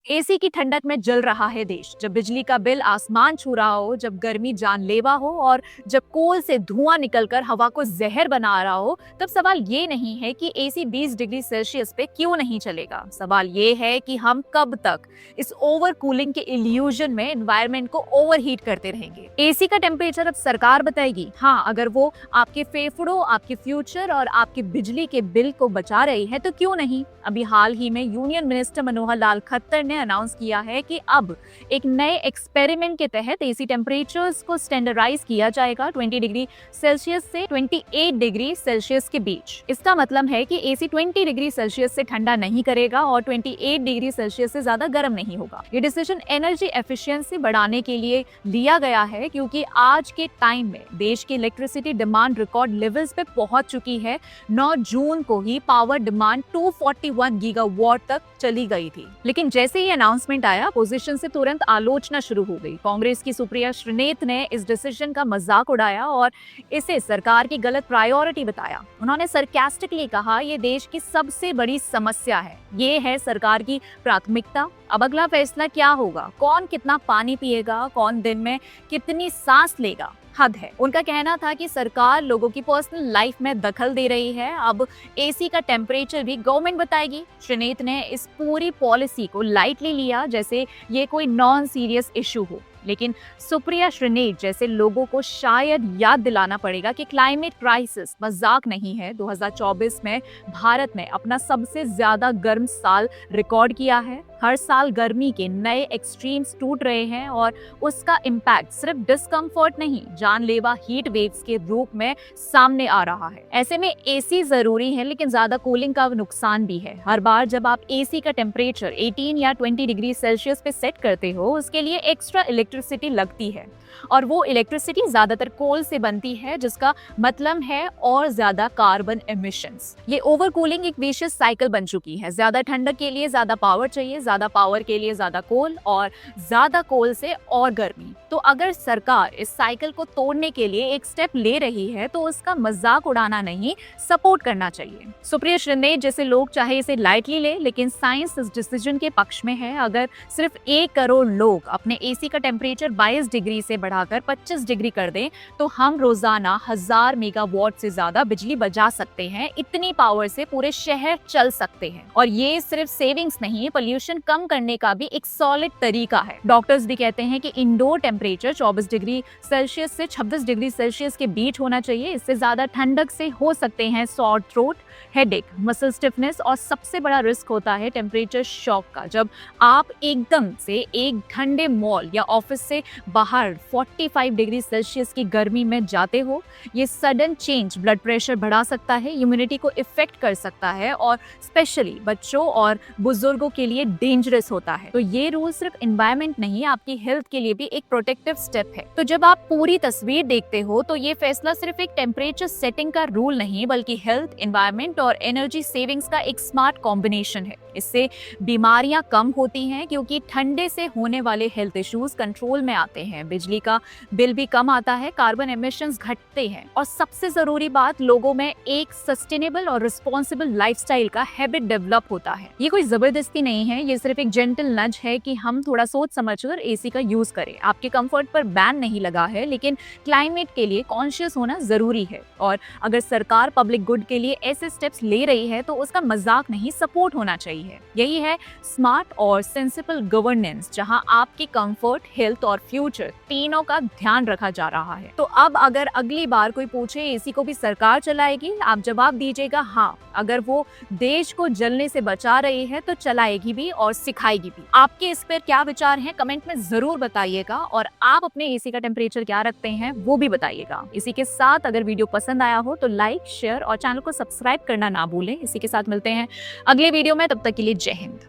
AC की ठंडक में जल रहा है देश। जब बिजली का बिल आसमान छू रहा हो, जब गर्मी जानलेवा हो और जब कोल से धुआं निकलकर हवा को जहर बना रहा हो, तब सवाल ये नहीं है कि एसी 20 डिग्री सेल्सियस पे क्यों नहीं चलेगा। सवाल ये है कि हम कब तक इस ओवर कूलिंग के इल्यूजन में एनवायरनमेंट को ओवरहीट करते रहेंगे। एसी का टेम्परेचर अब सरकार बताएगी। हाँ, अगर वो आपके फेफड़ों, आपके फ्यूचर और आपके बिजली के बिल को बचा रही है तो क्यों नहीं। अभी हाल ही में यूनियन मिनिस्टर मनोहर लाल खट्टर ने अनाउंस किया है कि अब एक नए एक्सपेरिमेंट के तहत एसी टेम्परेचर्स को स्टैंडर्डाइज किया जाएगा 20 डिग्री सेल्सियस से 28 डिग्री सेल्सियस के बीच। इसका मतलब है कि एसी 20 डिग्री सेल्सियस से ठंडा नहीं करेगा और 28 डिग्री सेल्सियस से ज्यादा गर्म नहीं होगा। ये डिसीजन एनर्जी एफिशिएंसी बढ़ाने के लिए लिया गया है, क्योंकि आज के टाइम में देश की इलेक्ट्रिसिटी डिमांड रिकॉर्ड लेवल्स पे पहुंच चुकी है। 9 जून को ही पावर डिमांड 241 गीगावाट तक चली गई थी। लेकिन जैसे ही अनाउंसमेंट आया, अपोजिशन से तुरंत आलोचना शुरू हो गई। कांग्रेस की सुप्रिया श्रीनेत ने इस डिसीजन का मजाक उड़ाया और इसे सरकार की गलत प्रायोरिटी बताया। उन्होंने सरकास्टिकली कहा, ये देश की सबसे बड़ी समस्या है, ये है सरकार की प्राथमिकता। अब अगला फैसला क्या होगा, कौन कितना पानी पिएगा, कौन दिन में कितनी सांस लेगा, हद है। उनका कहना था कि सरकार लोगों की पर्सनल लाइफ में दखल दे रही है, अब एसी का टेम्परेचर भी गवर्नमेंट बताएगी। श्रीनेत ने इस पूरी पॉलिसी को लाइटली लिया, जैसे ये कोई नॉन सीरियस इशू हो। लेकिन सुप्रिया श्रीनेत जैसे लोगों को शायद याद दिलाना पड़ेगा कि क्लाइमेट क्राइसिस मजाक नहीं है। 2024 में भारत ने अपना सबसे ज्यादा गर्म साल रिकॉर्ड किया है। हर साल गर्मी के नए एक्सट्रीम्स टूट रहे हैं और उसका इम्पैक्ट सिर्फ डिस्कम्फर्ट नहीं, जानलेवा हीट वेव्स के रूप में सामने आ रहा है। ऐसे में एसी जरूरी है, लेकिन ज्यादा कूलिंग का नुकसान भी है। हर बार जब आप एसी का टेम्परेचर 18 या 20 डिग्री सेल्सियस पे सेट करते हो, उसके लिए एक्स्ट्रा इलेक्ट्रिसिटी लगती है और वो इलेक्ट्रिसिटी ज्यादातर कोल से बनती है, जिसका मतलब है और ज्यादा कार्बन एमिशंस। ये ओवर कूलिंग एक विशियस साइकिल बन चुकी है। ज्यादा ठंडक के लिए ज्यादा पावर चाहिए, ज्यादा पावर के लिए ज्यादा कोल और ज्यादा कोल से और गर्मी। तो अगर सरकार इस साइकिल को तोड़ने के लिए एक स्टेप ले रही है तो उसका मजाक उड़ाना नहीं, सपोर्ट करना चाहिए। सुप्रिया श्रीनेत जैसे लोग चाहे इसे लाइटली ले, लेकिन साइंस इस डिसीजन के पक्ष में है। अगर सिर्फ 1 करोड़ लोग अपने एसी का टेम्परेचर 22 डिग्री से बढ़ाकर 25 डिग्री कर दें तो हम रोजाना 1000 मेगावाट से ज्यादा बिजली बचा सकते हैं। इतनी पावर से पूरे शहर चल सकते हैं और ये सिर्फ सेविंग्स नहीं, पोल्यूशन कम करने का भी एक सॉलिड तरीका है। डॉक्टर्स भी कहते हैं कि इंडोर टेम्परेचर 24 डिग्री सेल्सियस से 26 डिग्री सेल्सियस के बीच होना चाहिए। इससे ज्यादा ठंडक से हो सकते हैं sore throat, headache, muscle stiffness और सबसे बड़ा रिस्क होता है टेम्परेचर शॉक का। जब आप एकदम से एक ठंडे मॉल या ऑफिस से बाहर 45 डिग्री सेल्सियस की गर्मी में जाते हो, ये सडन चेंज ब्लड प्रेशर बढ़ा सकता है, इम्यूनिटी को इफेक्ट कर सकता है और स्पेशली बच्चों और बुजुर्गों के लिए डेंजरस होता है। तो ये रूल सिर्फ एनवायरनमेंट नहीं, आपकी हेल्थ के लिए भी एक प्रोटेक्टिव स्टेप है। तो जब आप पूरी तस्वीर देखते हो तो ये फैसला सिर्फ एक टेम्परेचर सेटिंग का रूल नहीं, बल्कि हेल्थ, एनवायरनमेंट और एनर्जी सेविंग्स का एक स्मार्ट कॉम्बिनेशन है। इससे बीमारियां कम होती हैं, क्योंकि ठंडे से होने वाले हेल्थ इश्यूज कंट्रोल में आते हैं, बिजली का बिल भी कम आता है, कार्बन एमिशंस घटते हैं और सबसे जरूरी बात, लोगों में एक सस्टेनेबल और रिस्पॉन्सिबल लाइफस्टाइल का हैबिट डेवलप होता है। ये कोई जबरदस्ती नहीं है, ये सिर्फ एक जेंटल नज है कि हम थोड़ा सोच समझकर एसी का यूज करें। आपके कंफर्ट पर बैन नहीं लगा है, लेकिन क्लाइमेट के लिए कॉन्शियस होना जरूरी है। और अगर सरकार पब्लिक गुड के लिए ऐसे स्टेप्स ले रही है तो उसका मजाक नहीं, सपोर्ट होना चाहिए। यही है स्मार्ट और सेंसिबल गवर्नेंस, जहां आपकी कंफर्ट, हेल्थ और फ्यूचर तीनों का ध्यान रखा जा रहा है। तो अब अगर अगली बार कोई पूछे एसी को भी सरकार चलाएगी, आप जवाब दीजिएगा हाँ। अगर वो देश को जलने से बचा रही है तो चलाएगी भी और सिखाएगी भी। आपके इस पर क्या विचार हैं, कमेंट में जरूर बताइएगा और आप अपने एसी का टेम्परेचर क्या रखते हैं वो भी बताइएगा। इसी के साथ अगर वीडियो पसंद आया हो तो लाइक, शेयर और चैनल को सब्सक्राइब करना ना भूलें। इसी के साथ मिलते हैं अगले वीडियो में, तब तक के लिए जय हिंद।